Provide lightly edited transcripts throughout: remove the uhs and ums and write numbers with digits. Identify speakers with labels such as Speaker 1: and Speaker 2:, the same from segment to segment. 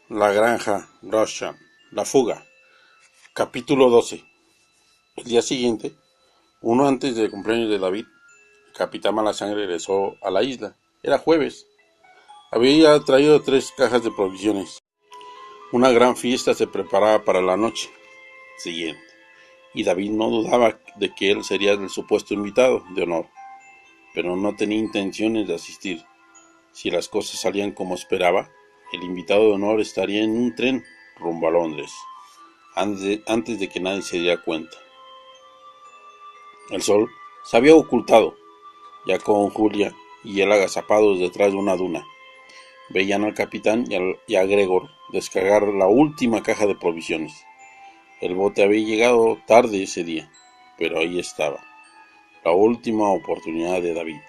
Speaker 1: La granja Grosjean. La fuga. Capítulo 12. El día siguiente, uno antes del cumpleaños de David, el capitán Malasangre regresó a la isla. Era jueves. Había traído 3 cajas de provisiones. Una gran fiesta se preparaba para la noche siguiente, y David no dudaba de que él sería el supuesto invitado de honor, pero no tenía intenciones de asistir. Si las cosas salían como esperaba, el invitado de honor estaría en un tren rumbo a Londres, antes de que nadie se diera cuenta. El sol se había ocultado, ya con Julia y él agazapados detrás de una duna. Veían al capitán y a Gregor descargar la última caja de provisiones. El bote había llegado tarde ese día, pero ahí estaba, la última oportunidad de David.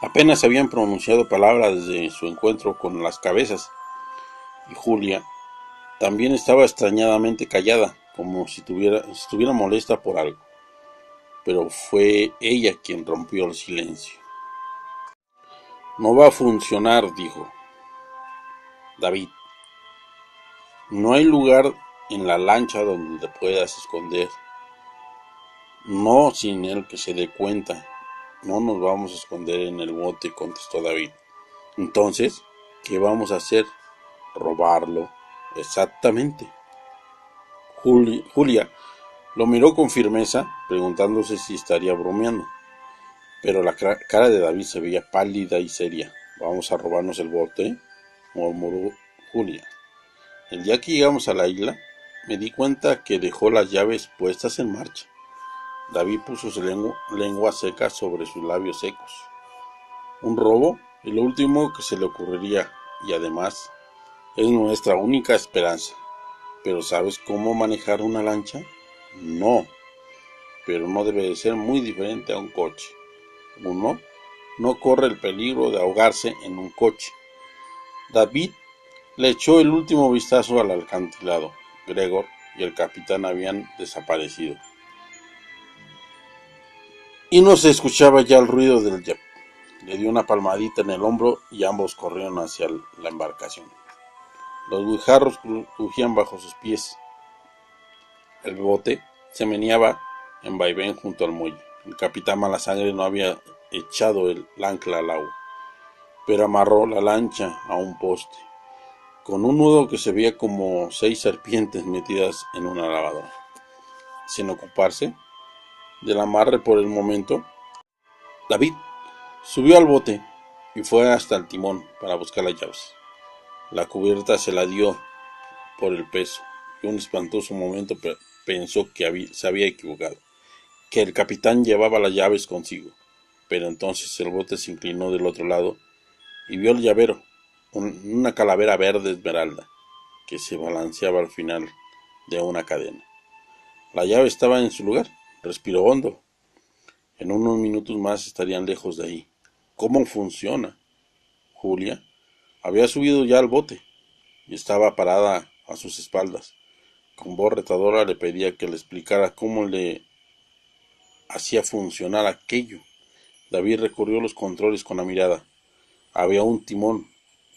Speaker 1: Apenas habían pronunciado palabras desde su encuentro con las cabezas, y Julia también estaba extrañadamente callada, como si estuviera molesta por algo. Pero fue ella quien rompió el silencio. No va a funcionar, dijo David. No hay lugar en la lancha donde te puedas esconder. No sin él que se dé cuenta. No nos vamos a esconder en el bote, contestó David. Entonces, ¿qué vamos a hacer? Robarlo. Exactamente. Julia lo miró con firmeza, preguntándose si estaría bromeando. Pero la cara de David se veía pálida y seria. ¿Vamos a robarnos el bote?, murmuró Julia. El día que llegamos a la isla, me di cuenta que dejó las llaves puestas en marcha. David puso su lengua seca sobre sus labios secos. ¿Un robo? Es lo último que se le ocurriría, y además es nuestra única esperanza. ¿Pero sabes cómo manejar una lancha? No, pero no debe de ser muy diferente a un coche. Uno no corre el peligro de ahogarse en un coche. David le echó el último vistazo al acantilado. Gregor y el capitán habían desaparecido, y no se escuchaba ya el ruido del jet. Le dio una palmadita en el hombro y ambos corrieron hacia la embarcación. Los guijarros crujían bajo sus pies. El bote se meneaba en vaivén junto al muelle. El capitán Malasangre no había echado el ancla al agua, pero amarró la lancha a un poste, con un nudo que se veía como 6 serpientes metidas en una lavadora. Sin ocuparse del amarre por el momento, David subió al bote y fue hasta el timón para buscar las llaves. La cubierta se la dio por el peso, y un espantoso momento pensó que se había equivocado, que el capitán llevaba las llaves consigo. Pero entonces el bote se inclinó del otro lado y vio el llavero, una calavera verde esmeralda, que se balanceaba al final de una cadena. La llave estaba en su lugar. Respiró hondo. En unos minutos más estarían lejos de ahí. ¿Cómo funciona? Julia había subido ya al bote y estaba parada a sus espaldas. Con voz retadora le pedía que le explicara cómo le hacía funcionar aquello. David recorrió los controles con la mirada. Había un timón,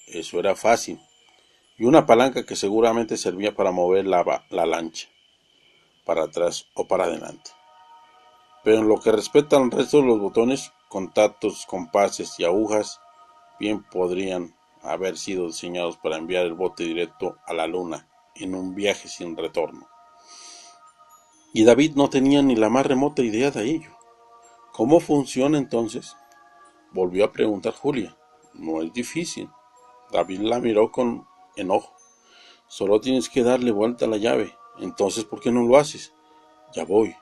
Speaker 1: eso era fácil, y una palanca que seguramente servía para mover la lancha, para atrás o para adelante. Pero en lo que respecta al resto de los botones, contactos, compases y agujas, bien podrían haber sido diseñados para enviar el bote directo a la luna en un viaje sin retorno. Y David no tenía ni la más remota idea de ello. ¿Cómo funciona entonces?, volvió a preguntar Julia. No es difícil. David la miró con enojo. Solo tienes que darle vuelta a la llave. Entonces, ¿por qué no lo haces? Ya voy.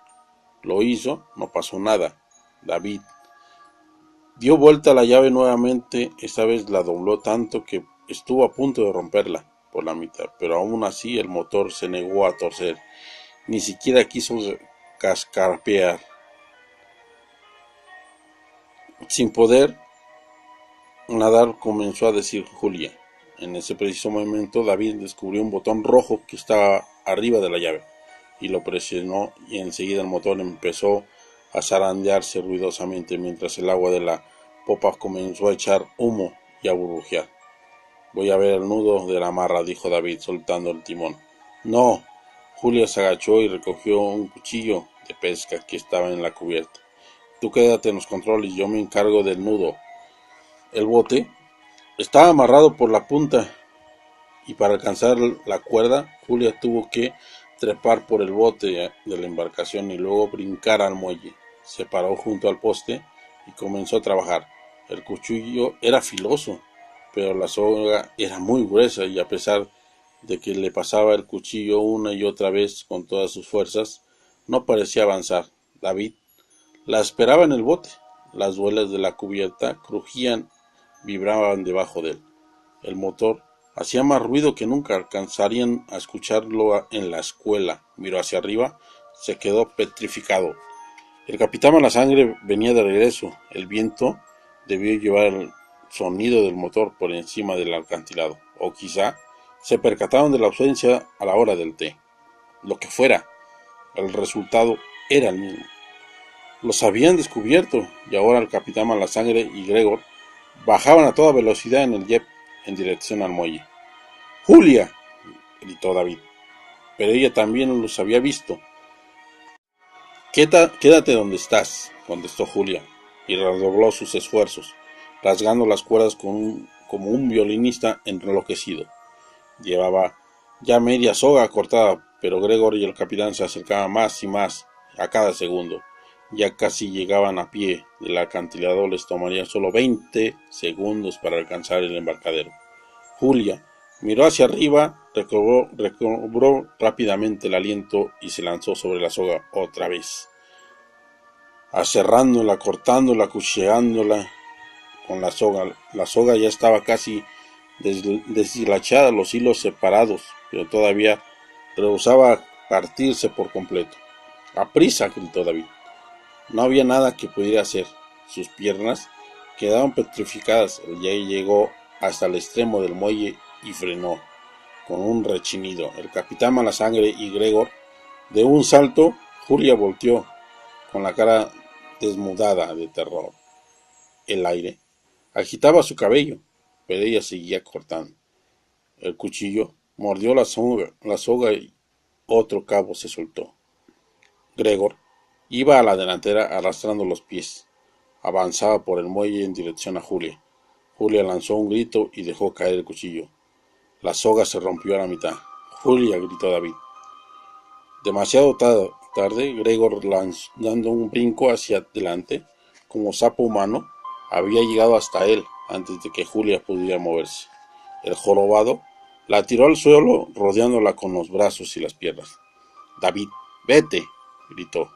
Speaker 1: Lo hizo, no pasó nada. David dio vuelta a la llave nuevamente. Esta vez la dobló tanto que estuvo a punto de romperla por la mitad, pero aún así el motor se negó a torcer. Ni siquiera quiso cascarpear. Sin poder nadar, comenzó a decir Julia. En ese preciso momento David descubrió un botón rojo que estaba arriba de la llave, y lo presionó, y enseguida el motor empezó a zarandearse ruidosamente mientras el agua de la popa comenzó a echar humo y a burbujear. Voy a ver el nudo de la amarra, dijo David, soltando el timón. No. Julia se agachó y recogió un cuchillo de pesca que estaba en la cubierta. Tú quédate en los controles, yo me encargo del nudo. El bote estaba amarrado por la punta y para alcanzar la cuerda, Julia tuvo que trepar por el bote de la embarcación y luego brincar al muelle. Se paró junto al poste y comenzó a trabajar. El cuchillo era filoso, pero la soga era muy gruesa y a pesar de que le pasaba el cuchillo una y otra vez con todas sus fuerzas, no parecía avanzar. David la esperaba en el bote. Las duelas de la cubierta crujían, vibraban debajo de él. El motor hacía más ruido que nunca. Alcanzarían a escucharlo en la escuela. Miró hacia arriba, se quedó petrificado. El capitán Malasangre venía de regreso. El viento debió llevar el sonido del motor por encima del acantilado. O quizá se percataron de la ausencia a la hora del té. Lo que fuera, el resultado era el mismo. Los habían descubierto y ahora el capitán Malasangre y Gregor bajaban a toda velocidad en el jet en dirección al muelle. ¡Julia!, gritó David, pero ella también los había visto. Quédate donde estás, contestó Julia, y redobló sus esfuerzos, rasgando las cuerdas como un violinista enloquecido. Llevaba ya media soga cortada, pero Gregor y el capitán se acercaban más y más a cada segundo. Ya casi llegaban a pie del acantilado, les tomaría solo 20 segundos para alcanzar el embarcadero. Julia miró hacia arriba, recobró rápidamente el aliento y se lanzó sobre la soga otra vez, aserrándola, cortándola, cuchillándola con la soga. La soga ya estaba casi deshilachada, los hilos separados, pero todavía rehusaba partirse por completo. ¡Aprisa!, gritó David. No había nada que pudiera hacer. Sus piernas quedaban petrificadas. El yate llegó hasta el extremo del muelle y frenó con un rechinido. El capitán Malasangre y Gregor, de un salto, Julia volteó con la cara desmudada de terror. El aire agitaba su cabello, pero ella seguía cortando. El cuchillo mordió la soga y otro cabo se soltó. Gregor iba a la delantera arrastrando los pies. Avanzaba por el muelle en dirección a Julia. Julia lanzó un grito y dejó caer el cuchillo. La soga se rompió a la mitad. ¡Julia!, gritó David. Demasiado tarde, Gregor, dando un brinco hacia adelante, como sapo humano, había llegado hasta él antes de que Julia pudiera moverse. El jorobado la tiró al suelo, rodeándola con los brazos y las piernas. «David, vete», gritó.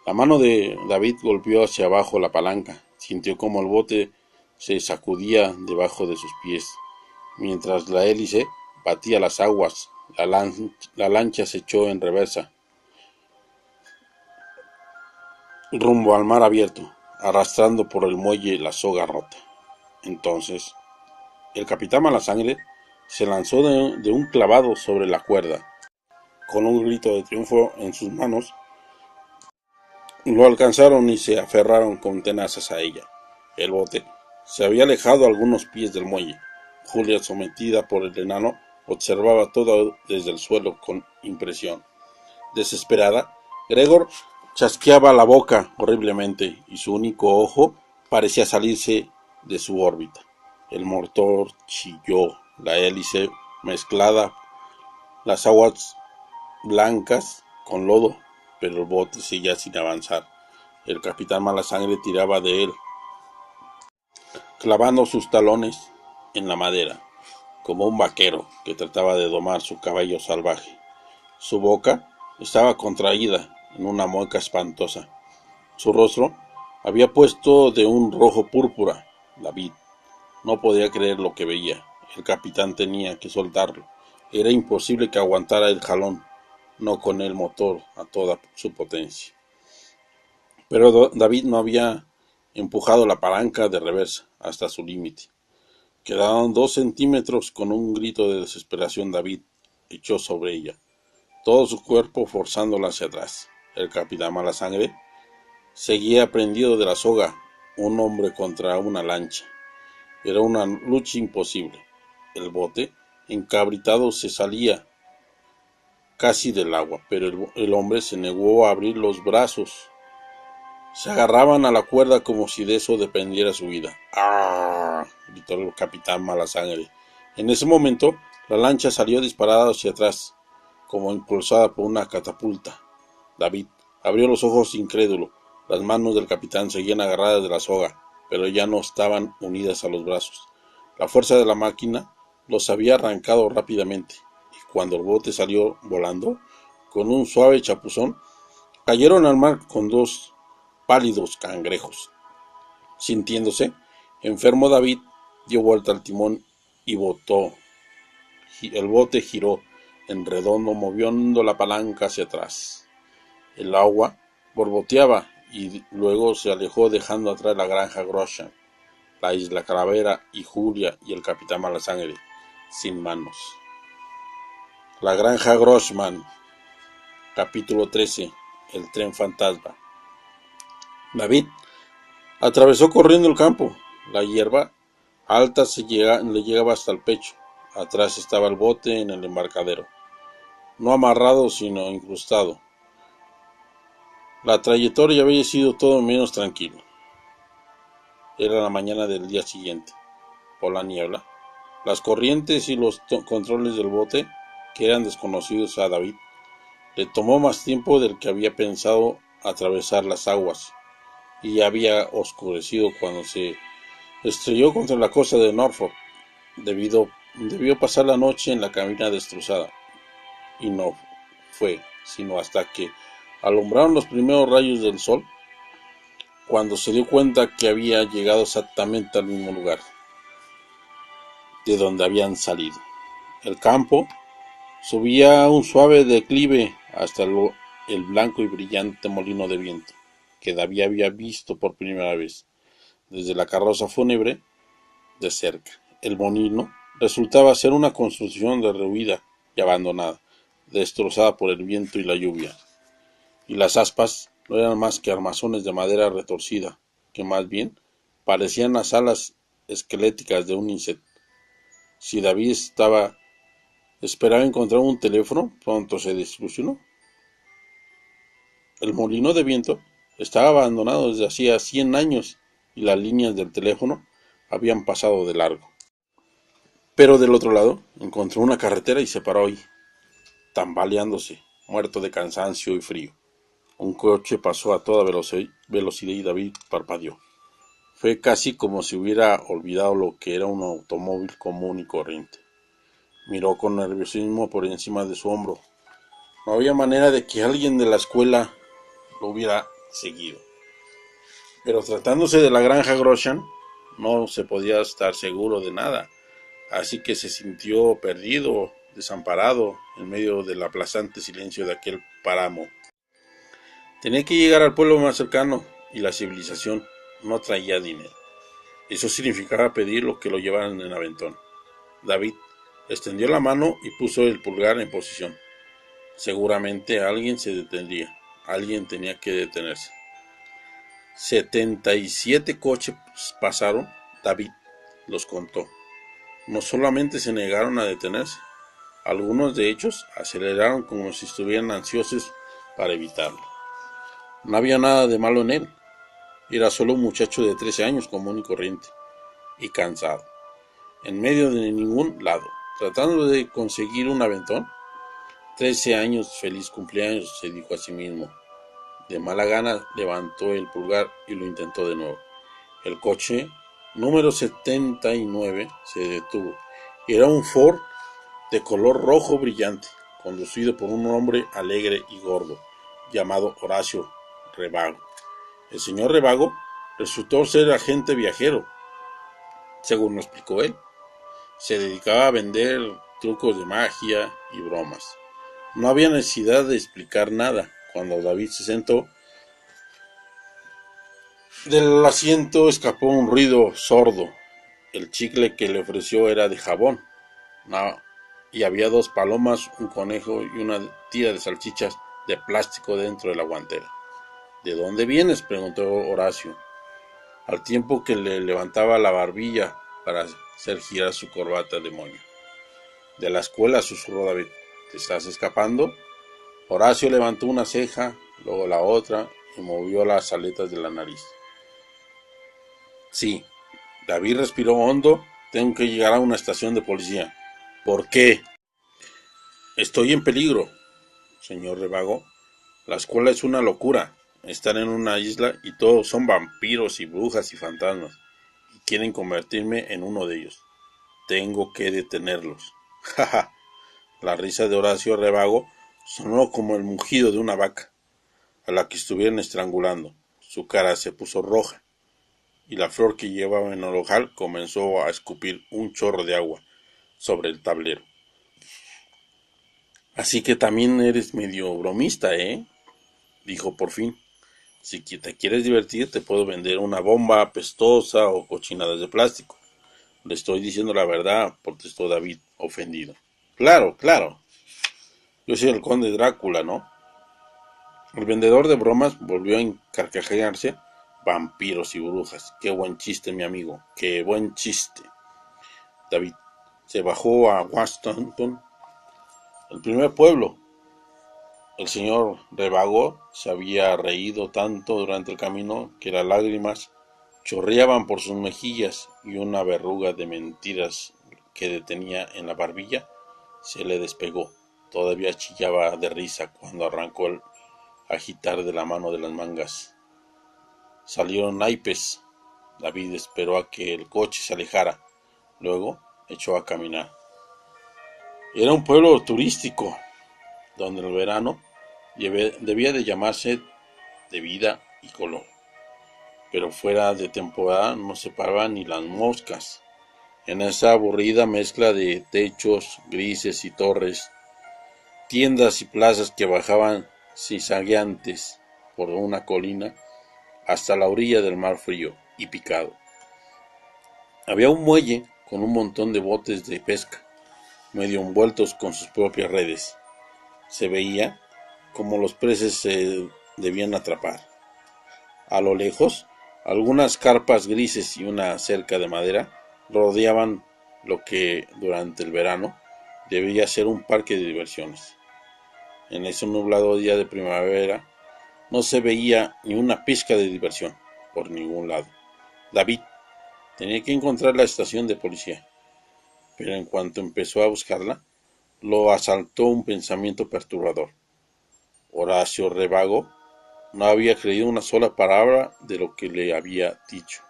Speaker 1: La mano de David golpeó hacia abajo la palanca. Sintió como el bote se sacudía debajo de sus pies. Mientras la hélice batía las aguas, la lancha se echó en reversa, rumbo al mar abierto, arrastrando por el muelle la soga rota. Entonces, el capitán Malasangre se lanzó de un clavado sobre la cuerda. Con un grito de triunfo en sus manos, lo alcanzaron y se aferraron con tenazas a ella. El bote se había alejado algunos pies del muelle. Julia, sometida por el enano, observaba todo desde el suelo con impresión. Desesperada, Gregor chasqueaba la boca horriblemente y su único ojo parecía salirse de su órbita. El motor chilló, la hélice mezclada, las aguas blancas con lodo, pero el bote seguía sin avanzar. El capitán Malasangre tiraba de él, clavando sus talones en la madera, como un vaquero que trataba de domar su caballo salvaje. Su boca estaba contraída en una mueca espantosa. Su rostro había puesto de un rojo púrpura. David no podía creer lo que veía. El capitán tenía que soltarlo. Era imposible que aguantara el jalón, no con el motor a toda su potencia. Pero David no había empujado la palanca de reversa hasta su límite. Quedaban 2 centímetros. Con un grito de desesperación, David echó sobre ella, todo su cuerpo forzándola hacia atrás. El capitán Malasangre seguía prendido de la soga, un hombre contra una lancha. Era una lucha imposible. El bote, encabritado, se salía casi del agua, pero el hombre se negó a abrir los brazos. Se agarraban a la cuerda como si de eso dependiera su vida. ¡Ah!, gritó el capitán Malasangre. En ese momento, la lancha salió disparada hacia atrás, como impulsada por una catapulta. David abrió los ojos incrédulo. Las manos del capitán seguían agarradas de la soga, pero ya no estaban unidas a los brazos. La fuerza de la máquina los había arrancado rápidamente, y cuando el bote salió volando, con un suave chapuzón, cayeron al mar con dos pálidos cangrejos. Sintiéndose enfermo, David dio vuelta al timón y botó. El bote giró en redondo, moviendo la palanca hacia atrás. El agua borboteaba y luego se alejó, dejando atrás la granja Grosham, la isla Calavera y Julia y el capitán Malasangre, sin manos. La granja Grosham, capítulo 13. El tren fantasma. David atravesó corriendo el campo. La hierba alta le llegaba hasta el pecho. Atrás estaba el bote en el embarcadero, no amarrado sino incrustado. La trayectoria había sido todo menos tranquila. Era la mañana del día siguiente. Por la niebla, las corrientes y los controles del bote, que eran desconocidos a David, le tomó más tiempo del que había pensado atravesar las aguas, y ya había oscurecido cuando se estrelló contra la costa de Norfolk. Debió pasar la noche en la cabina destrozada, y no fue sino hasta que alumbraron los primeros rayos del sol, cuando se dio cuenta que había llegado exactamente al mismo lugar de donde habían salido. El campo subía un suave declive hasta el blanco y brillante molino de viento, que David había visto por primera vez desde la carroza fúnebre de cerca. El molino resultaba ser una construcción derruida y abandonada, destrozada por el viento y la lluvia, y las aspas no eran más que armazones de madera retorcida, que más bien parecían las alas esqueléticas de un insecto. Si David esperaba encontrar un teléfono, pronto se desilusionó. El molino de viento estaba abandonado desde hacía 100 años y las líneas del teléfono habían pasado de largo. Pero del otro lado encontró una carretera y se paró ahí, tambaleándose, muerto de cansancio y frío. Un coche pasó a toda velocidad y David parpadeó. Fue casi como si hubiera olvidado lo que era un automóvil común y corriente. Miró con nerviosismo por encima de su hombro. No había manera de que alguien de la escuela lo hubiera seguido. Pero tratándose de la granja Grosham, no se podía estar seguro de nada, así que se sintió perdido, desamparado, en medio del aplastante silencio de aquel páramo. Tenía que llegar al pueblo más cercano, y la civilización no traía dinero. Eso significaba pedir lo que lo llevaran en aventón. David extendió la mano y puso el pulgar en posición. Seguramente alguien se detendría. Alguien tenía que detenerse. 77 coches pasaron. David los contó. No solamente se negaron a detenerse, algunos de ellos aceleraron como si estuvieran ansiosos para evitarlo. No había nada de malo en él. Era solo un muchacho de 13 años común y corriente, y cansado, en medio de ningún lado, tratando de conseguir un aventón. 13 años, feliz cumpleaños, se dijo a sí mismo. De mala gana levantó el pulgar y lo intentó de nuevo. El coche número 79 se detuvo. Era un Ford de color rojo brillante, conducido por un hombre alegre y gordo, llamado Horacio Rebago. El señor Rebago resultó ser agente viajero, según lo explicó él. Se dedicaba a vender trucos de magia y bromas. No había necesidad de explicar nada. Cuando David se sentó, del asiento escapó un ruido sordo. El chicle que le ofreció era de jabón. No, y había 2 palomas, un conejo y una tira de salchichas de plástico dentro de la guantera. ¿De dónde vienes?, preguntó Horacio, al tiempo que le levantaba la barbilla para hacer girar su corbata de moño. De la escuela, susurró David. ¿Te estás escapando? Horacio levantó una ceja, luego la otra y movió las aletas de la nariz. Sí. David respiró hondo. Tengo que llegar a una estación de policía. ¿Por qué? Estoy en peligro, señor Revago. La escuela es una locura. Están en una isla y todos son vampiros y brujas y fantasmas. Y quieren convertirme en uno de ellos. Tengo que detenerlos. Jaja. La risa de Horacio Revago sonó como el mugido de una vaca, a la que estuvieran estrangulando. Su cara se puso roja, y la flor que llevaba en el ojal comenzó a escupir un chorro de agua sobre el tablero. Así que también eres medio bromista, ¿eh? Dijo por fin. Si te quieres divertir, te puedo vender una bomba apestosa o cochinadas de plástico. Le estoy diciendo la verdad, protestó David, ofendido. Claro, claro. Yo soy el conde Drácula, ¿no? El vendedor de bromas volvió a encarcajearse. Vampiros y brujas. Qué buen chiste, mi amigo. Qué buen chiste. David se bajó a Washington, el primer pueblo. El señor Revago se había reído tanto durante el camino que las lágrimas chorreaban por sus mejillas y una verruga de mentiras que tenía en la barbilla se le despegó. Todavía chillaba de risa cuando arrancó el agitar de la mano de las mangas. Salieron naipes. David esperó a que el coche se alejara. Luego echó a caminar. Era un pueblo turístico, donde el verano debía de llamarse de vida y color. Pero fuera de temporada no se paraban ni las moscas. En esa aburrida mezcla de techos grises y torres, tiendas y plazas que bajaban zigzagueantes por una colina hasta la orilla del mar frío y picado. Había un muelle con un montón de botes de pesca, medio envueltos con sus propias redes. Se veía como los peces se debían atrapar. A lo lejos, algunas carpas grises y una cerca de madera rodeaban lo que durante el verano debía ser un parque de diversiones. En ese nublado día de primavera no se veía ni una pizca de diversión por ningún lado. David tenía que encontrar la estación de policía, pero en cuanto empezó a buscarla, lo asaltó un pensamiento perturbador. Horacio Revago no había creído una sola palabra de lo que le había dicho.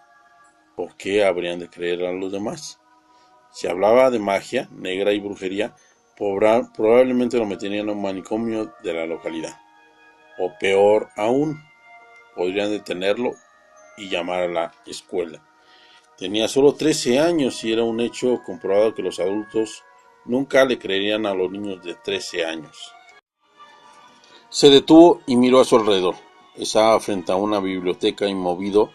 Speaker 1: ¿Por qué habrían de creer a los demás? Si hablaba de magia negra y brujería, probablemente lo meterían en un manicomio de la localidad. O peor aún, podrían detenerlo y llamar a la escuela. Tenía solo 13 años y era un hecho comprobado que los adultos nunca le creerían a los niños de 13 años. Se detuvo y miró a su alrededor. Estaba frente a una biblioteca y movido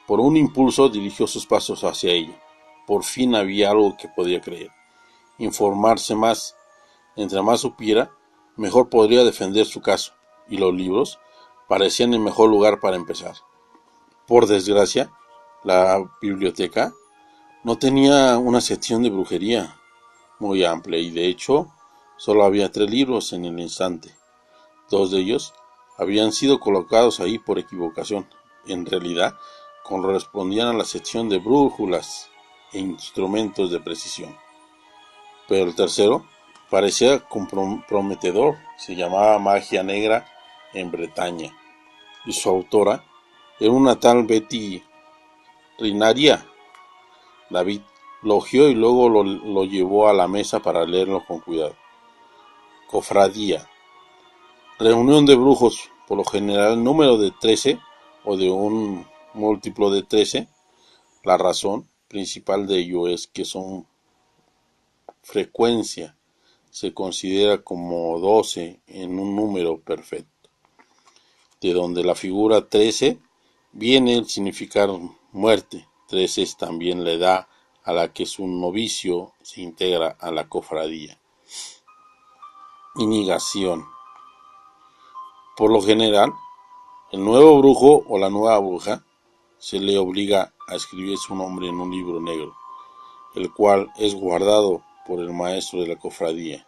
Speaker 1: por un impulso dirigió sus pasos hacia ella. Por fin había algo que podía creer. Informarse más. Entre más supiera, mejor podría defender su caso. Y los libros parecían el mejor lugar para empezar. Por desgracia, la biblioteca no tenía una sección de brujería muy amplia y de hecho solo había 3 libros en el instante. 2 de ellos habían sido colocados ahí por equivocación. En realidad correspondían a la sección de brújulas e instrumentos de precisión. Pero el tercero parecía comprometedor. Se llamaba Magia Negra en Bretaña y su autora era una tal Betty Rinaria. David lo hojeó y luego lo llevó a la mesa para leerlo con cuidado. Cofradía. Reunión de brujos, por lo general número de 13 o de un múltiplo de 13. La razón principal de ello es que son frecuencia. Se considera como 12 en un número perfecto, de donde la figura 13 viene el significado muerte. 13 es también la edad a la que su novicio se integra a la cofradía. Iniciación. Por lo general, el nuevo brujo o la nueva bruja se le obliga a escribir su nombre en un libro negro. el cual es guardado por el maestro de la cofradía.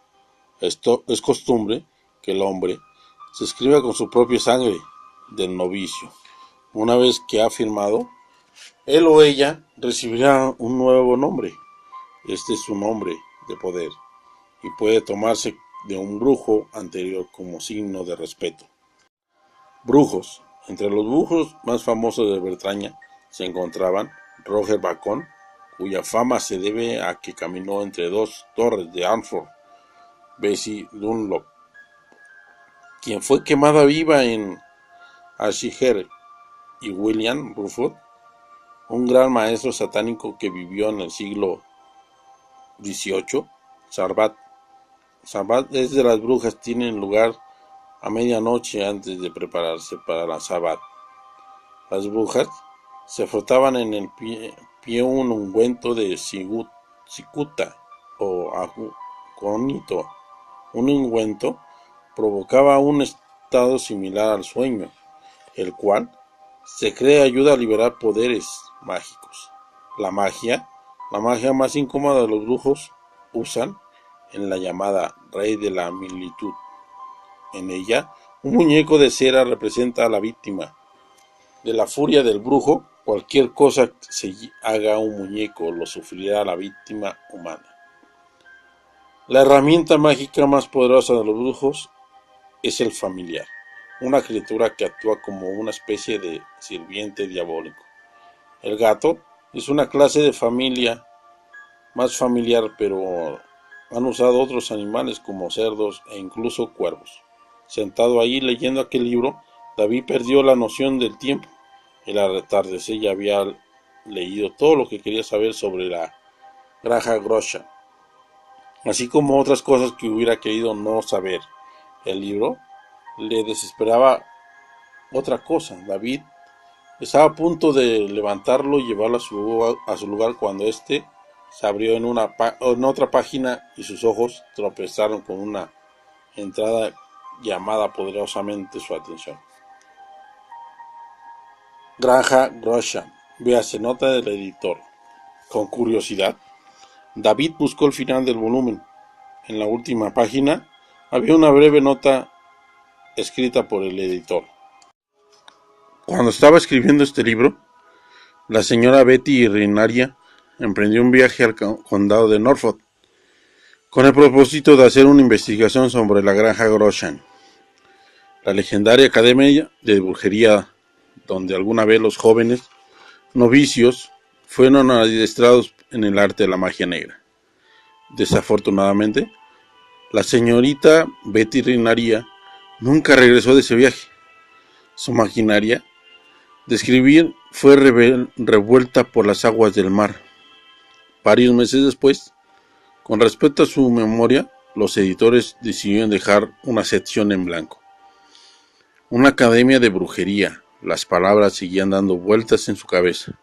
Speaker 1: Esto es costumbre que el hombre se escriba con su propia sangre del novicio. Una vez que ha firmado, él o ella recibirá un nuevo nombre. Este es su nombre de poder y puede tomarse de un brujo anterior como signo de respeto. Brujos. Entre los brujos más famosos de Bretaña se encontraban Roger Bacon, cuya fama se debe a que caminó entre dos torres de Arnford, Bessie Dunlop, quien fue quemada viva en Ayrshire, y William Rutherford, un gran maestro satánico que vivió en el siglo XVIII. Sabbat. Sabbat es de las brujas, tienen lugar a medianoche antes de prepararse para la Sabbat. Las brujas se frotaban en el pie un ungüento de cicuta o aconito. Un ungüento provocaba un estado similar al sueño, el cual se cree ayuda a liberar poderes mágicos. La magia más incómoda de los brujos usan en la llamada Rey de la Militud. En ella, un muñeco de cera representa a la víctima. De la furia del brujo, cualquier cosa que se haga un muñeco lo sufrirá la víctima humana. La herramienta mágica más poderosa de los brujos es el familiar, una criatura que actúa como una especie de sirviente diabólico. El gato es una clase de familia más familiar, pero han usado otros animales como cerdos e incluso cuervos. Sentado ahí leyendo aquel libro, David perdió la noción del tiempo. El atardecer ya había leído todo lo que quería saber sobre la granja Grosha, así como otras cosas que hubiera querido no saber. El libro le desesperaba otra cosa. David estaba a punto de levantarlo y llevarlo a su lugar cuando éste se abrió en otra página y sus ojos tropezaron con una entrada llamada poderosamente su atención. Granja Grosha. Véase nota del editor. Con curiosidad, David buscó el final del volumen. En la última página había una breve nota escrita por el editor. Cuando estaba escribiendo este libro, la señora Betty Reinaria emprendió un viaje al condado de Norfolk con el propósito de hacer una investigación sobre la granja Grosha, la legendaria academia de brujería donde alguna vez los jóvenes novicios fueron adiestrados en el arte de la magia negra. Desafortunadamente, la señorita Betty Reinaria nunca regresó de ese viaje. Su maquinaria de escribir fue revuelta por las aguas del mar. Varios meses después, con respecto a su memoria, los editores decidieron dejar una sección en blanco. Una academia de brujería. Las palabras seguían dando vueltas en su cabeza.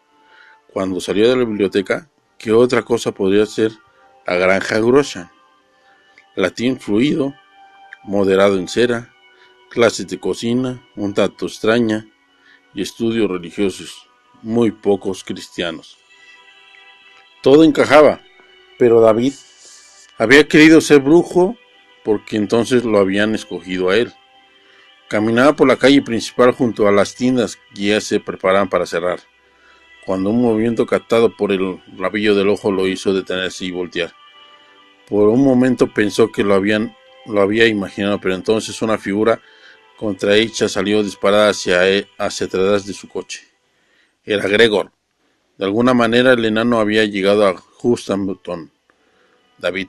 Speaker 1: Cuando salió de la biblioteca, ¿qué otra cosa podría ser la granja Grosha? Latín fluido, moderado en cera, clases de cocina, un tanto extraña y estudios religiosos, muy pocos cristianos. Todo encajaba, pero David había querido ser brujo porque entonces lo habían escogido a él. Caminaba por la calle principal junto a las tiendas que ya se preparaban para cerrar, cuando un movimiento captado por el rabillo del ojo lo hizo detenerse y voltear. Por un momento pensó que lo había imaginado, pero entonces una figura contrahecha salió disparada hacia atrás de su coche. Era Gregor. De alguna manera el enano había llegado a Hunstanton. David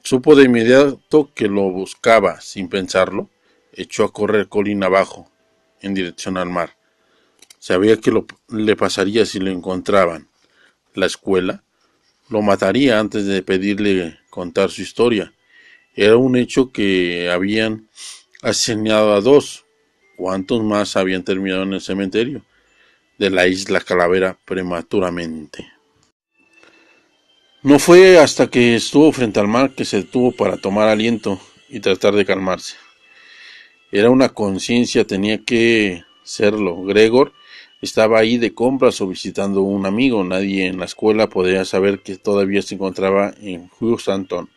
Speaker 1: supo de inmediato que lo buscaba. Sin pensarlo, echó a correr colina abajo, en dirección al mar. Sabía que le pasaría si lo encontraban. La escuela lo mataría antes de pedirle contar su historia. Era un hecho que habían asesinado a 2. ¿Cuántos más habían terminado en el cementerio de la isla Calavera prematuramente? No fue hasta que estuvo frente al mar que se detuvo para tomar aliento y tratar de calmarse. Era una conciencia, tenía que serlo. Gregor Estaba ahí de compras o visitando a un amigo. Nadie en la escuela podría saber que todavía se encontraba en Houston.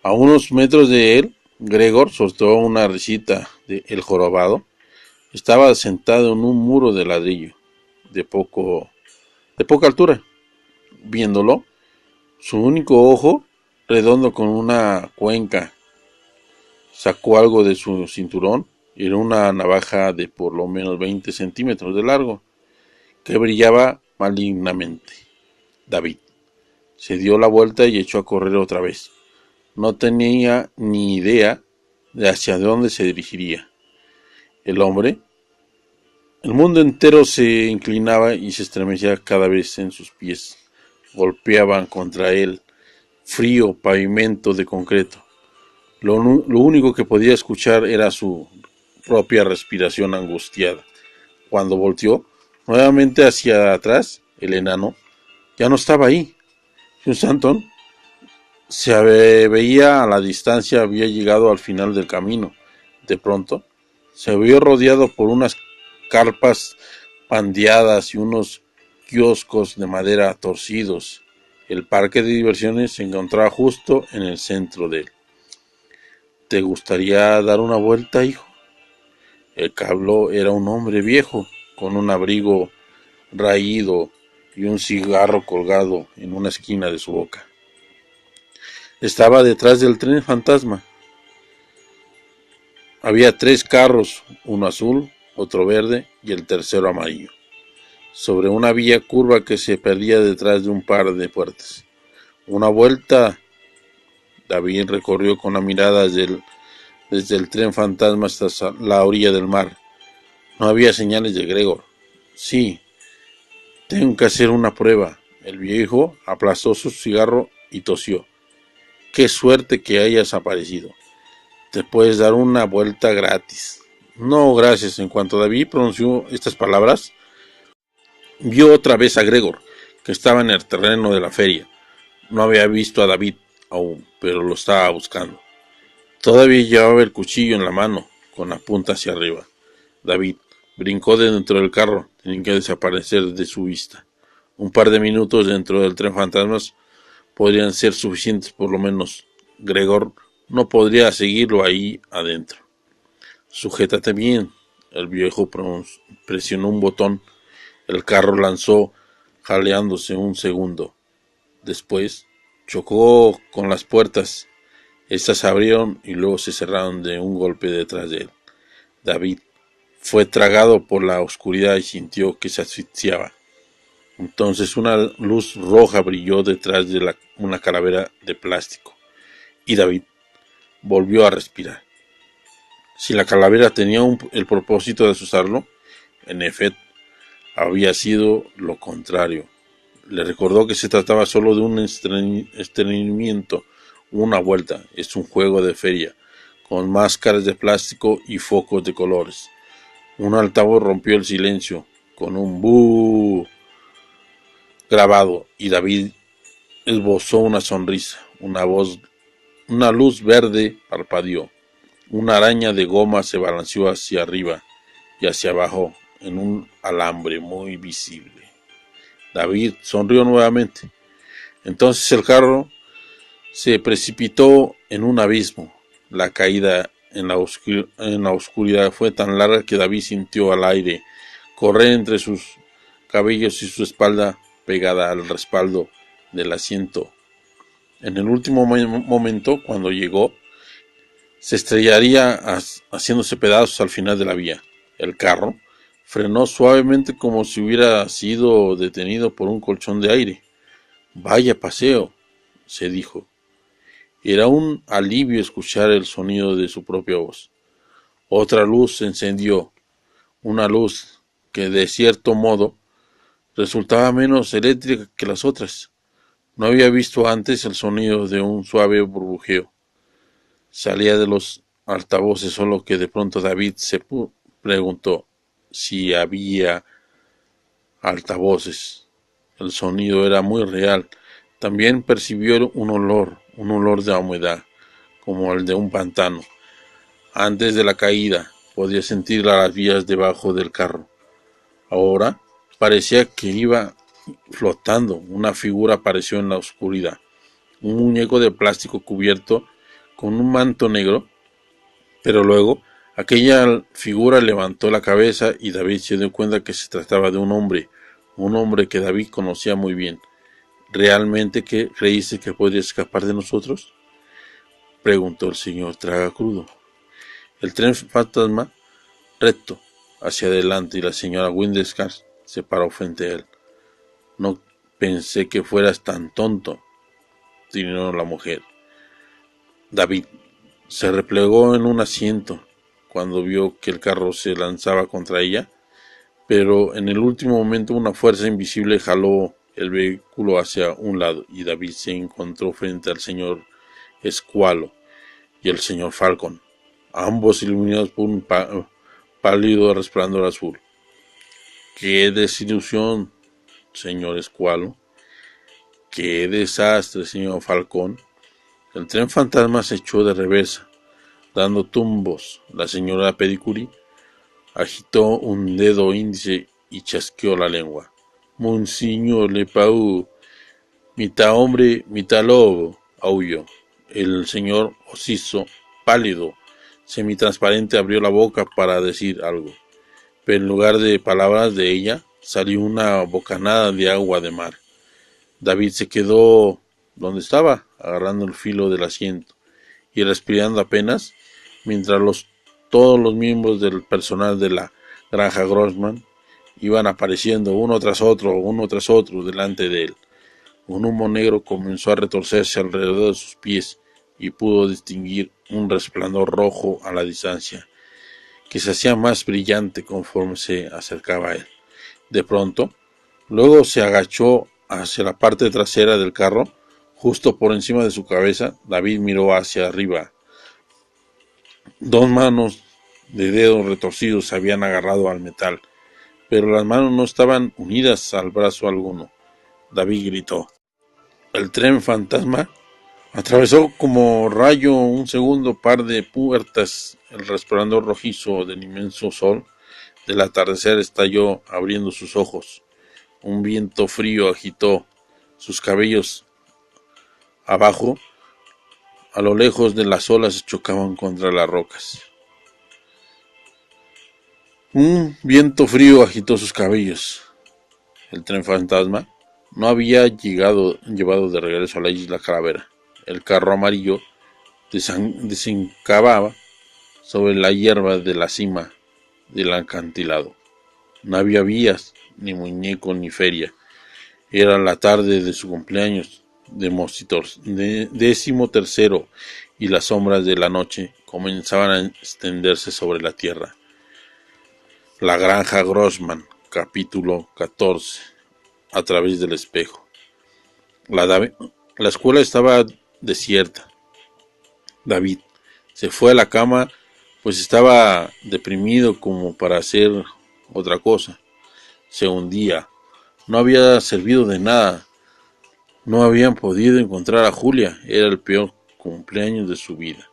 Speaker 1: A unos metros de él, Gregor soltó una risita de El Jorobado. Estaba sentado en un muro de ladrillo, de poca altura. Viéndolo, su único ojo, redondo con una cuenca, sacó algo de su cinturón. Era una navaja de por lo menos 20 centímetros de largo, que brillaba malignamente. David se dio la vuelta y echó a correr otra vez. No tenía ni idea de hacia dónde se dirigiría. El mundo entero se inclinaba y se estremecía cada vez en sus pies. Golpeaban contra él frío pavimento de concreto. Lo único que podía escuchar era su propia respiración angustiada. Cuando volteó nuevamente hacia atrás, el enano ya no estaba ahí. Stanton se veía a la distancia, había llegado al final del camino. De pronto, se vio rodeado por unas carpas pandeadas y unos kioscos de madera torcidos. El parque de diversiones se encontraba justo en el centro de él. ¿Te gustaría dar una vuelta, hijo? El que habló era un hombre viejo, con un abrigo raído y un cigarro colgado en una esquina de su boca. Estaba detrás del tren fantasma. Había 3 carros, uno azul, otro verde y el tercero amarillo, sobre una vía curva que se perdía detrás de un par de puertas. Una vuelta. David recorrió con la mirada desde el tren fantasma hasta la orilla del mar. No había señales de Gregor. Sí, tengo que hacer una prueba. El viejo aplastó su cigarro y tosió. Qué suerte que hayas aparecido. Te puedes dar una vuelta gratis. No, gracias. En cuanto David pronunció estas palabras, vio otra vez a Gregor, que estaba en el terreno de la feria. No había visto a David aún, pero lo estaba buscando. Todavía llevaba el cuchillo en la mano, con la punta hacia arriba. David brincó de dentro del carro, tenía que desaparecer de su vista. Un par de minutos dentro del tren fantasmas podrían ser suficientes, por lo menos. Gregor no podría seguirlo ahí adentro. Sujétate bien. El viejo presionó un botón. El carro lanzó jaleándose un segundo. Después chocó con las puertas. Estas se abrieron y luego se cerraron de un golpe detrás de él. David fue tragado por la oscuridad y sintió que se asfixiaba. Entonces una luz roja brilló detrás de una calavera de plástico y David volvió a respirar. Si la calavera tenía el propósito de asustarlo, en efecto, había sido lo contrario. Le recordó que se trataba solo de un estreñimiento, una vuelta. Es un juego de feria, con máscaras de plástico y focos de colores. Un altavoz rompió el silencio con un "bú" grabado y David esbozó una sonrisa. Una luz verde parpadeó. Una araña de goma se balanceó hacia arriba y hacia abajo en un alambre muy visible. David sonrió nuevamente. Entonces el carro se precipitó en un abismo. La caída en la oscuridad fue tan larga que David sintió al aire correr entre sus cabellos y su espalda pegada al respaldo del asiento. En el último momento, cuando llegó, se estrellaría haciéndose pedazos al final de la vía. El carro frenó suavemente como si hubiera sido detenido por un colchón de aire. Vaya paseo, se dijo. Era un alivio escuchar el sonido de su propia voz. Otra luz se encendió, una luz que de cierto modo resultaba menos eléctrica que las otras. No había visto antes el sonido de un suave burbujeo. Salía de los altavoces, solo que de pronto David se preguntó si había altavoces. El sonido era muy real. También percibió un olor de humedad, como el de un pantano. Antes de la caída, podía sentir las vías debajo del carro. Ahora parecía que iba flotando. Una figura apareció en la oscuridad. Un muñeco de plástico cubierto con un manto negro, pero luego aquella figura levantó la cabeza y David se dio cuenta que se trataba de un hombre que David conocía muy bien. ¿Realmente creíste que podría escapar de nosotros?, preguntó el señor Tragacrudo. El tren fantasma recto hacia adelante y la señora Windescar se paró frente a él. No pensé que fueras tan tonto, tirinó la mujer. David se replegó en un asiento cuando vio que el carro se lanzaba contra ella, pero en el último momento una fuerza invisible jaló el vehículo hacia un lado y David se encontró frente al señor Escualo y el señor Falcon, ambos iluminados por un pálido resplandor azul. ¡Qué desilusión, señor Escualo! ¡Qué desastre, señor Falcón! El tren fantasma se echó de reversa, dando tumbos. La señora Pedicuri agitó un dedo índice y chasqueó la lengua. Monsignor Lepau, mitad hombre, mitad lobo, aulló. El señor Ociso, pálido, semitransparente, abrió la boca para decir algo, pero en lugar de palabras de ella salió una bocanada de agua de mar. David se quedó donde estaba, agarrando el filo del asiento y respirando apenas, mientras todos los miembros del personal de la granja Grossman iban apareciendo uno tras otro delante de él. Un humo negro comenzó a retorcerse alrededor de sus pies y pudo distinguir un resplandor rojo a la distancia, que se hacía más brillante conforme se acercaba a él. De pronto, luego se agachó hacia la parte trasera del carro, justo por encima de su cabeza. David miró hacia arriba. Dos manos de dedos retorcidos se habían agarrado al metal, pero las manos no estaban unidas al brazo alguno. David gritó. El tren fantasma atravesó como rayo un segundo par de puertas. El resplandor rojizo del inmenso sol del atardecer estalló abriendo sus ojos. Un viento frío agitó sus cabellos abajo. A lo lejos de las olas chocaban contra las rocas. Un viento frío agitó sus cabellos. El tren fantasma no había llevado de regreso a la isla Calavera. El carro amarillo desencavaba sobre la hierba de la cima del acantilado. No había vías, ni muñeco, ni feria. Era la tarde de su cumpleaños de 13º y las sombras de la noche comenzaban a extenderse sobre la tierra. La granja Grossman, capítulo 14. A través del espejo. La escuela estaba desierta. David se fue a la cama, pues estaba deprimido como para hacer otra cosa. Se hundía. No había servido de nada. No habían podido encontrar a Julia. Era el peor cumpleaños de su vida.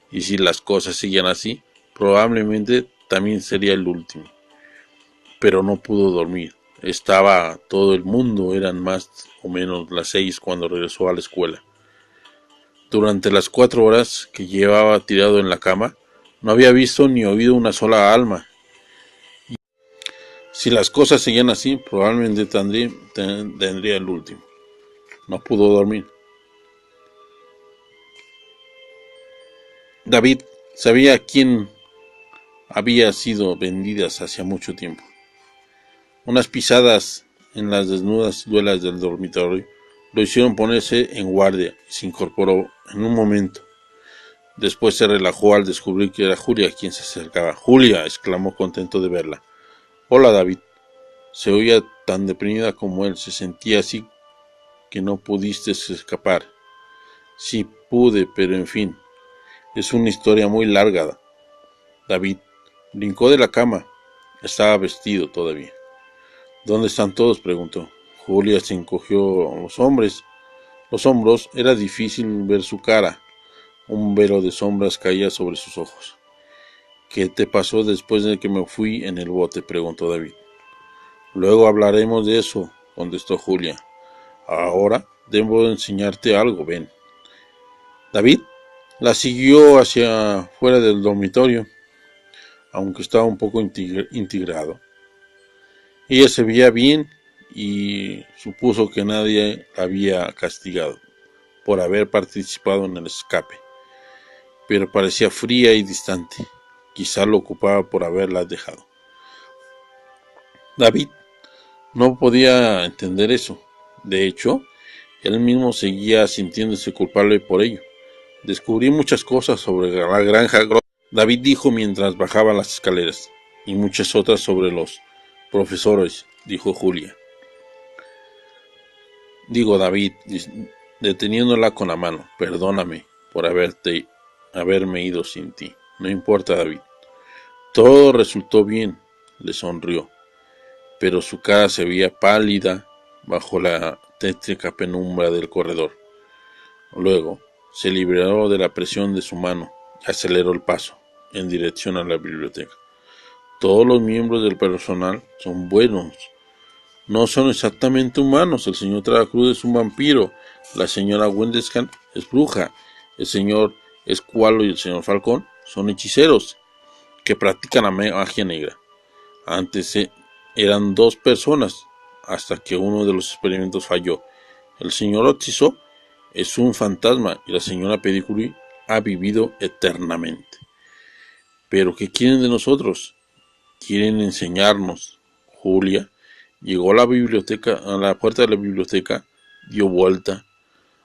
Speaker 1: Y si las cosas seguían así, probablemente también sería el último. Pero no pudo dormir. Estaba todo el mundo. Eran más o menos las 6 cuando regresó a la escuela. Durante las 4 horas que llevaba tirado en la cama, no había visto ni oído una sola alma. Y si las cosas seguían así, probablemente tendría el último. No pudo dormir. David sabía a quién había sido vendidas hacía mucho tiempo. Unas pisadas en las desnudas suelas del dormitorio lo hicieron ponerse en guardia y se incorporó en un momento. Después se relajó al descubrir que era Julia quien se acercaba. ¡Julia!, exclamó contento de verla. «Hola, David». Se oía tan deprimida como él. «Se sentía así que no pudiste escapar». «Sí pude, pero en fin, es una historia muy larga». David brincó de la cama. Estaba vestido todavía. «¿Dónde están todos?», preguntó. Julia se encogió los hombros. Era difícil ver su cara. Un velo de sombras caía sobre sus ojos. «¿Qué te pasó después de que me fui en el bote?», preguntó David. Luego hablaremos de eso, contestó Julia. Ahora debo enseñarte algo, ven. David la siguió hacia fuera del dormitorio, aunque estaba un poco integrado. Ella se veía bien y supuso que nadie la había castigado por haber participado en el escape, pero parecía fría y distante. Quizá lo ocupaba por haberla dejado. David no podía entender eso. De hecho, él mismo seguía sintiéndose culpable por ello. Descubrí muchas cosas sobre la granja, David dijo mientras bajaba las escaleras, y muchas otras sobre los profesores, dijo Julia. Digo David, deteniéndola con la mano, perdóname por haberme ido sin ti. No importa, David. Todo resultó bien, le sonrió, pero su cara se veía pálida bajo la tétrica penumbra del corredor. Luego, se liberó de la presión de su mano y aceleró el paso en dirección a la biblioteca. Todos los miembros del personal son buenos. No son exactamente humanos. El señor Trabacruz es un vampiro. La señora Wendescan es bruja. El señor Escualo y el señor Falcón son hechiceros que practican la magia negra. Antes eran 2 personas hasta que uno de los experimentos falló. El señor Otiso es un fantasma y la señora Pedicuri ha vivido eternamente. ¿Pero qué quieren de nosotros? Quieren enseñarnos. Julia llegó a la puerta de la biblioteca, dio vuelta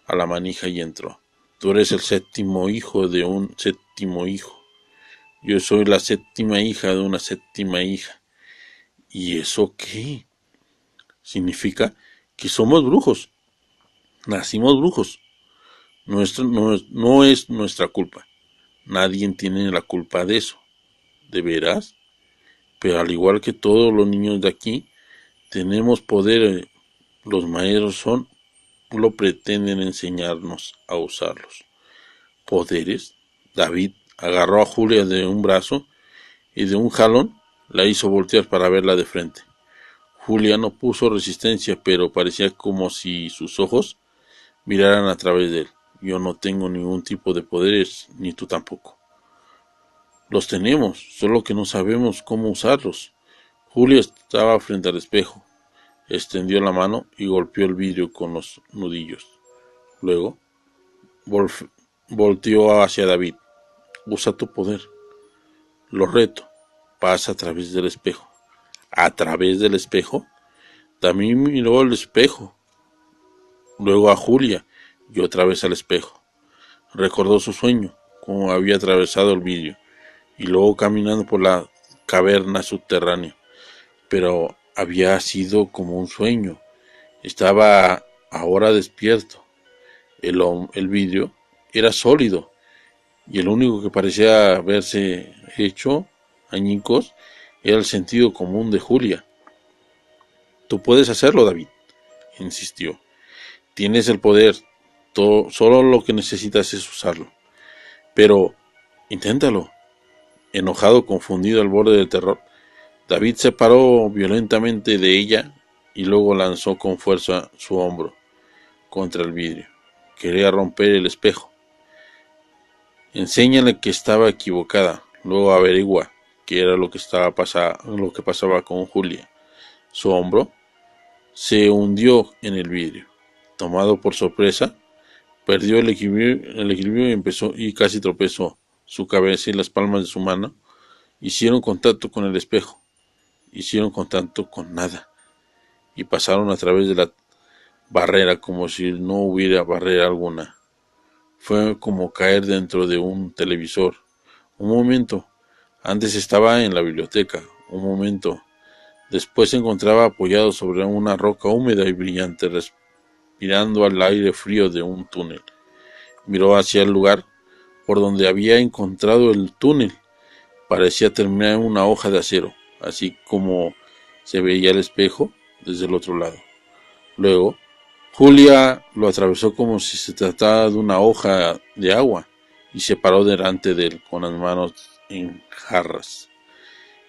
Speaker 1: a la manija y entró. Tú eres el 7º hijo de un 7º hijo. Yo soy la 7ª hija de una 7ª hija. ¿Y eso qué? Significa que somos brujos. Nacimos brujos. No es nuestra culpa. Nadie tiene la culpa de eso. ¿De veras? Pero al igual que todos los niños de aquí, tenemos poder. Los maestros solo pretenden enseñarnos a usarlos. ¿Poderes? David agarró a Julia de un brazo y de un jalón la hizo voltear para verla de frente. Julia no puso resistencia, pero parecía como si sus ojos miraran a través de él. Yo no tengo ningún tipo de poderes, ni tú tampoco. Los tenemos, solo que no sabemos cómo usarlos. Julia estaba frente al espejo. Extendió la mano y golpeó el vidrio con los nudillos. Luego volteó hacia David. Usa tu poder. Lo reto. Pasa a través del espejo. ¿A través del espejo? También miró al espejo. Luego a Julia y otra vez al espejo. Recordó su sueño, cómo había atravesado el vidrio y luego caminando por la caverna subterránea. Pero había sido como un sueño. Estaba ahora despierto. El vidrio era sólido y el único que parecía haberse hecho añicos era el sentido común de Julia. Tú puedes hacerlo, David, insistió. Tienes el poder, solo lo que necesitas es usarlo. Pero, inténtalo. Enojado, confundido al borde del terror, David se paró violentamente de ella y luego lanzó con fuerza su hombro contra el vidrio. Quería romper el espejo. Enséñale que estaba equivocada, luego averigua qué era lo que pasaba con Julia. Su hombro se hundió en el vidrio. Tomado por sorpresa, perdió el equilibrio y casi tropezó. Su cabeza y las palmas de su mano hicieron contacto con el espejo. Hicieron contacto con nada y pasaron a través de la barrera como si no hubiera barrera alguna. Fue como caer dentro de un televisor. Un momento, antes estaba en la biblioteca. Un momento, después se encontraba apoyado sobre una roca húmeda y brillante, respirando al aire frío de un túnel. Miró hacia el lugar por donde había encontrado el túnel. Parecía terminar en una hoja de acero, así como se veía el espejo desde el otro lado. Luego, Julia lo atravesó como si se tratara de una hoja de agua y se paró delante de él con las manos en jarras.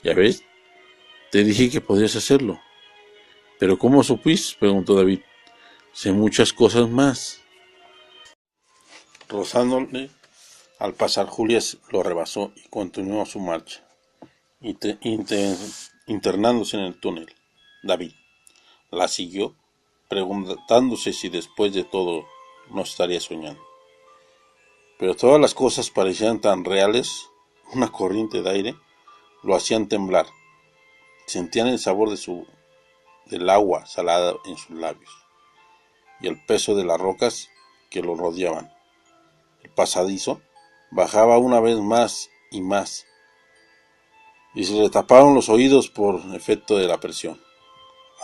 Speaker 1: ¿Ya ves? Te dije que podías hacerlo. ¿Pero cómo supiste?, preguntó David. Sé muchas cosas más. Rozándole al pasar, Julia lo rebasó y continuó su marcha, internándose en el túnel. David la siguió, preguntándose si después de todo no estaría soñando. Pero todas las cosas parecían tan reales. Una corriente de aire lo hacían temblar. Sentían el sabor del agua salada en sus labios y el peso de las rocas que lo rodeaban. El pasadizo bajaba una vez más y más, y se le taparon los oídos por efecto de la presión.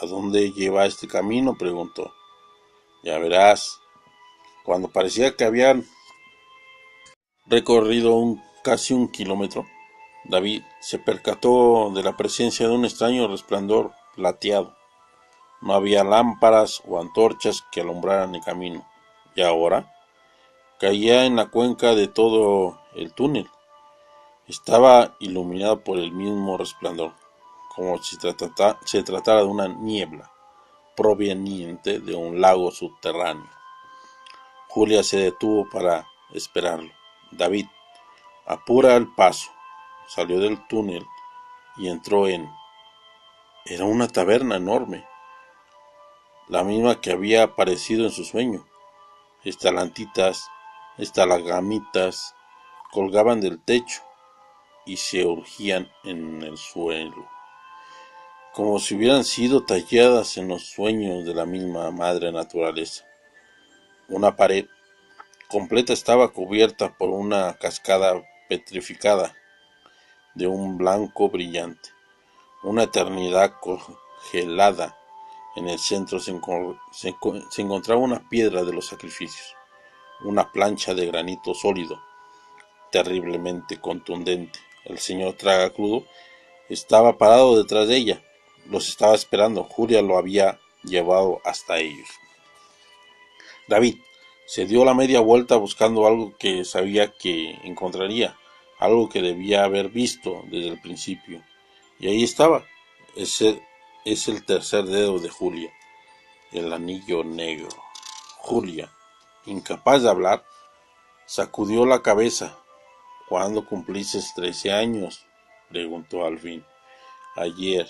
Speaker 1: ¿A dónde lleva este camino?, preguntó. Ya verás. Cuando parecía que habían recorrido casi un kilómetro, David se percató de la presencia de un extraño resplandor plateado. No había lámparas o antorchas que alumbraran el camino, y ahora caía en la cuenca de todo el túnel. Estaba iluminado por el mismo resplandor, como si se tratara de una niebla proveniente de un lago subterráneo. Julia se detuvo para esperarlo. David, apura el paso, salió del túnel y entró Era una taberna enorme, la misma que había aparecido en su sueño. Estalagmitas colgaban del techo y se urgían en el suelo, como si hubieran sido talladas en los sueños de la misma madre naturaleza. Una pared completa estaba cubierta por una cascada petrificada de un blanco brillante. Una eternidad congelada. En el centro se encontraba una piedra de los sacrificios, una plancha de granito sólido, terriblemente contundente. El señor Tragacrudo estaba parado detrás de ella. Los estaba esperando. Julia lo había llevado hasta ellos. David se dio la media vuelta buscando algo que sabía que encontraría, algo que debía haber visto desde el principio. Y ahí estaba. Ese es el tercer dedo de Julia, el anillo negro. Julia, incapaz de hablar, sacudió la cabeza. ¿Cuándo cumpliste 13 años?, preguntó al fin. Ayer,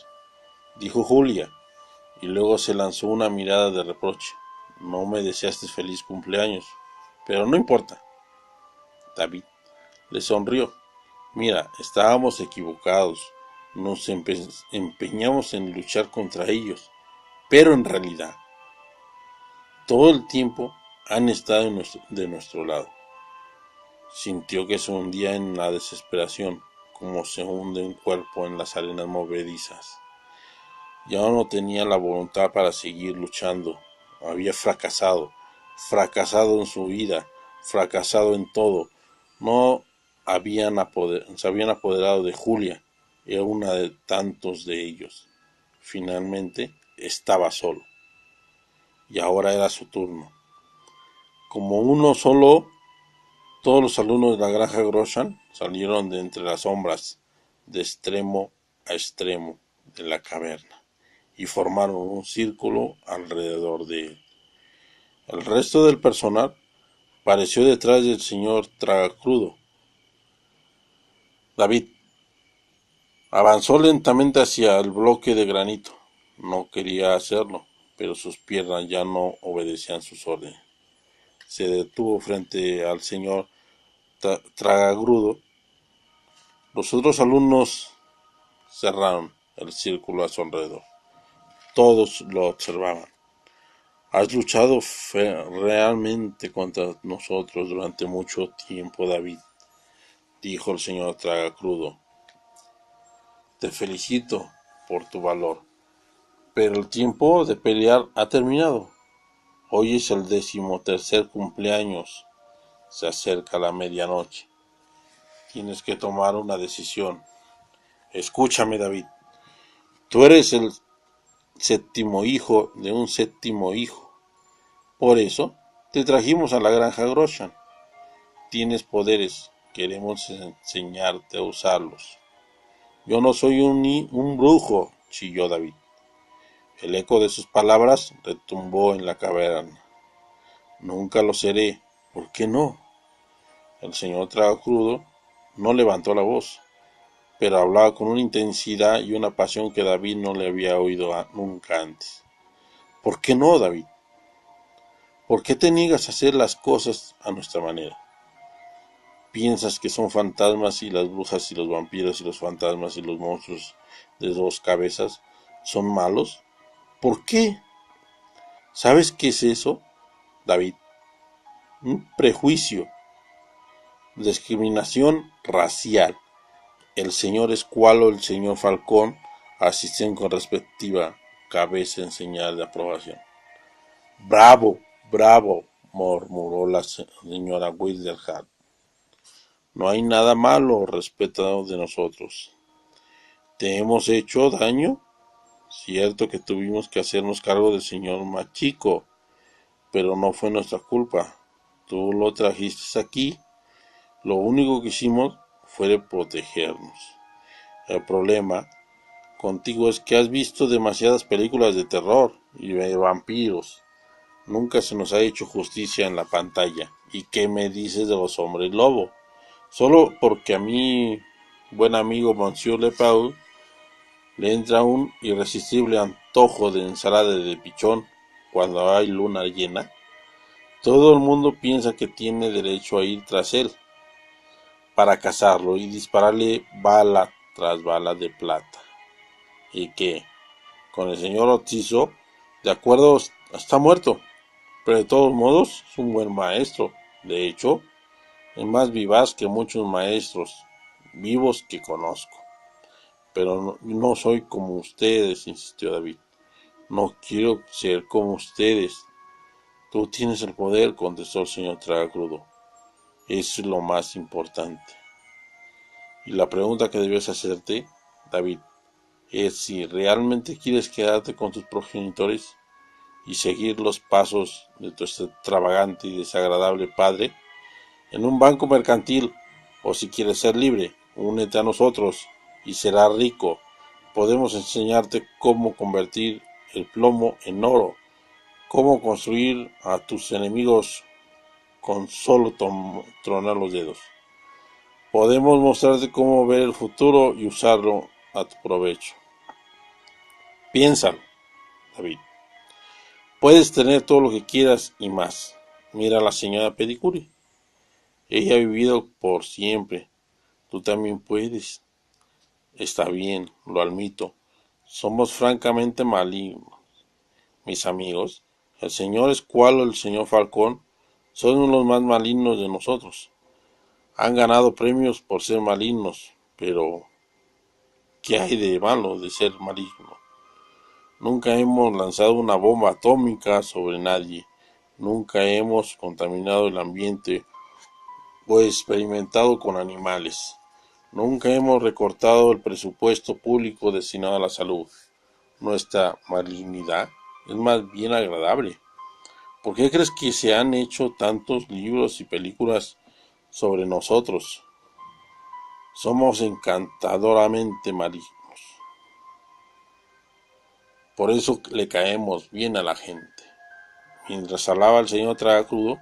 Speaker 1: dijo Julia, y luego se lanzó una mirada de reproche. No me deseaste feliz cumpleaños, pero no importa. David le sonrió. Mira, estábamos equivocados. Nos empeñamos en luchar contra ellos, pero en realidad, todo el tiempo han estado de nuestro lado. Sintió que se hundía en la desesperación, como se hunde un cuerpo en las arenas movedizas. Ya no tenía la voluntad para seguir luchando. Había fracasado en su vida, fracasado en todo. No se habían apoderado de Julia, era una de tantos de ellos. Finalmente estaba solo, y ahora era su turno. Como uno solo, todos los alumnos de la granja Groshan salieron de entre las sombras, de extremo a extremo de la caverna, y formaron un círculo alrededor de él. El resto del personal pareció detrás del señor Tragacrudo. David avanzó lentamente hacia el bloque de granito. No quería hacerlo, pero sus piernas ya no obedecían sus órdenes. Se detuvo frente al señor Tragacrudo. Los otros alumnos cerraron el círculo a su alrededor. Todos lo observaban. Has luchado realmente contra nosotros durante mucho tiempo, David, dijo el señor Tragacrudo. Te felicito por tu valor, pero el tiempo de pelear ha terminado. Hoy es el 13º cumpleaños. Se acerca la medianoche. Tienes que tomar una decisión. Escúchame, David. Tú eres el séptimo hijo de un séptimo hijo. Por eso te trajimos a la granja Groshan. Tienes poderes. Queremos enseñarte a usarlos. Yo no soy un brujo, chilló David. El eco de sus palabras retumbó en la caverna. Nunca lo seré. ¿Por qué no? El señor Tragacrudo no levantó la voz, pero hablaba con una intensidad y una pasión que David no le había oído nunca antes. ¿Por qué no, David? ¿Por qué te niegas a hacer las cosas a nuestra manera? ¿Piensas que son fantasmas y las brujas y los vampiros y los fantasmas y los monstruos de dos cabezas son malos? ¿Por qué? ¿Sabes qué es eso, David? Un prejuicio, discriminación racial. El señor Escualo y el señor Falcón asisten con respectiva cabeza en señal de aprobación. Bravo, bravo, murmuró la señora Wilderhart. No hay nada malo respetado de nosotros. ¿Te hemos hecho daño? Cierto que tuvimos que hacernos cargo del señor Machico, pero no fue nuestra culpa. Tú lo trajiste aquí. Lo único que hicimos fue protegernos. El problema contigo es que has visto demasiadas películas de terror y de vampiros. Nunca se nos ha hecho justicia en la pantalla. ¿Y qué me dices de los hombres lobo? Solo porque a mi buen amigo Monsieur Lepaud le entra un irresistible antojo de ensalada de pichón cuando hay luna llena. Todo el mundo piensa que tiene derecho a ir tras él para cazarlo y dispararle bala tras bala de plata. Y que, con el señor Otizo, de acuerdo, está muerto, pero de todos modos es un buen maestro. De hecho, es más vivaz que muchos maestros vivos que conozco. Pero no soy como ustedes, insistió David. No quiero ser como ustedes. Tú tienes el poder, contestó el señor Tragacrudo. Eso es lo más importante. Y la pregunta que debes hacerte, David, es si realmente quieres quedarte con tus progenitores y seguir los pasos de tu extravagante y desagradable padre en un banco mercantil, o si quieres ser libre, únete a nosotros y serás rico. Podemos enseñarte cómo convertir el plomo en oro, cómo construir a tus enemigos con solo tronar los dedos. Podemos mostrarte cómo ver el futuro y usarlo a tu provecho. Piénsalo, David. Puedes tener todo lo que quieras y más. Mira a la señora Pedicuri. Ella ha vivido por siempre. Tú también puedes. Está bien, lo admito. Somos francamente malignos. Mis amigos, el señor Escualo y el señor Falcón son los más malignos de nosotros. Han ganado premios por ser malignos, pero ¿qué hay de malo de ser maligno? Nunca hemos lanzado una bomba atómica sobre nadie. Nunca hemos contaminado el ambiente o experimentado con animales. Nunca hemos recortado el presupuesto público destinado a la salud. Nuestra malignidad es más bien agradable. ¿Por qué crees que se han hecho tantos libros y películas sobre nosotros? Somos encantadoramente malignos. Por eso le caemos bien a la gente. Mientras hablaba el señor Tragacrudo,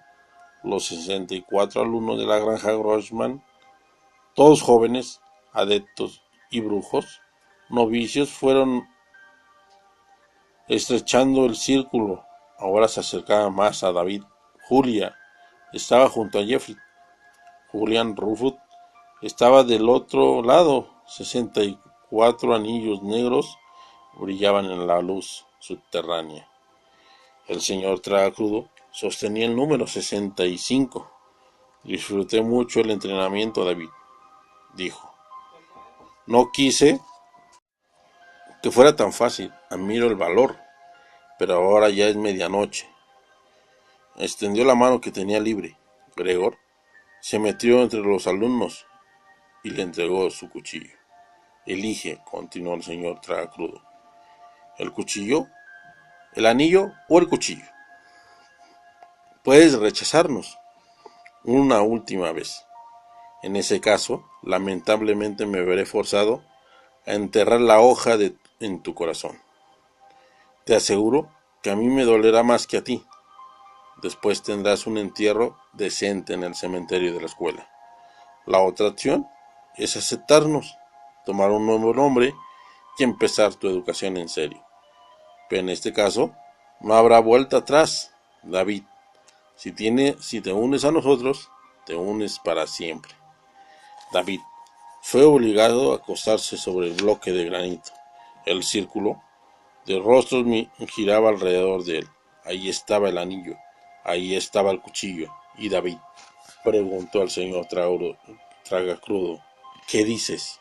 Speaker 1: los 64 alumnos de la granja Grossman, todos jóvenes, adeptos y brujos, novicios, fueron estrechando el círculo. Ahora se acercaba más a David. Julia estaba junto a Jeffrey. Julian Rufus estaba del otro lado. 64 anillos negros brillaban en la luz subterránea. El señor Tragacrudo sostenía el número 65. Disfruté mucho el entrenamiento, David, dijo. No quise que fuera tan fácil. Admiro el valor, pero ahora ya es medianoche. Extendió la mano que tenía libre. Gregor se metió entre los alumnos y le entregó su cuchillo. Elige, continuó el señor Tragacrudo. ¿El cuchillo? ¿El anillo o el cuchillo? Puedes rechazarnos una última vez. En ese caso, lamentablemente me veré forzado a enterrar la hoja en tu corazón. Te aseguro que a mí me dolerá más que a ti. Después tendrás un entierro decente en el cementerio de la escuela. La otra opción es aceptarnos, tomar un nuevo nombre y empezar tu educación en serio. Pero en este caso, no habrá vuelta atrás, David. Si te unes a nosotros, te unes para siempre. David fue obligado a acostarse sobre el bloque de granito. El círculo de rostros giraba alrededor de él. Ahí estaba el anillo, ahí estaba el cuchillo. Y David preguntó al señor Tragacrudo: ¿qué dices?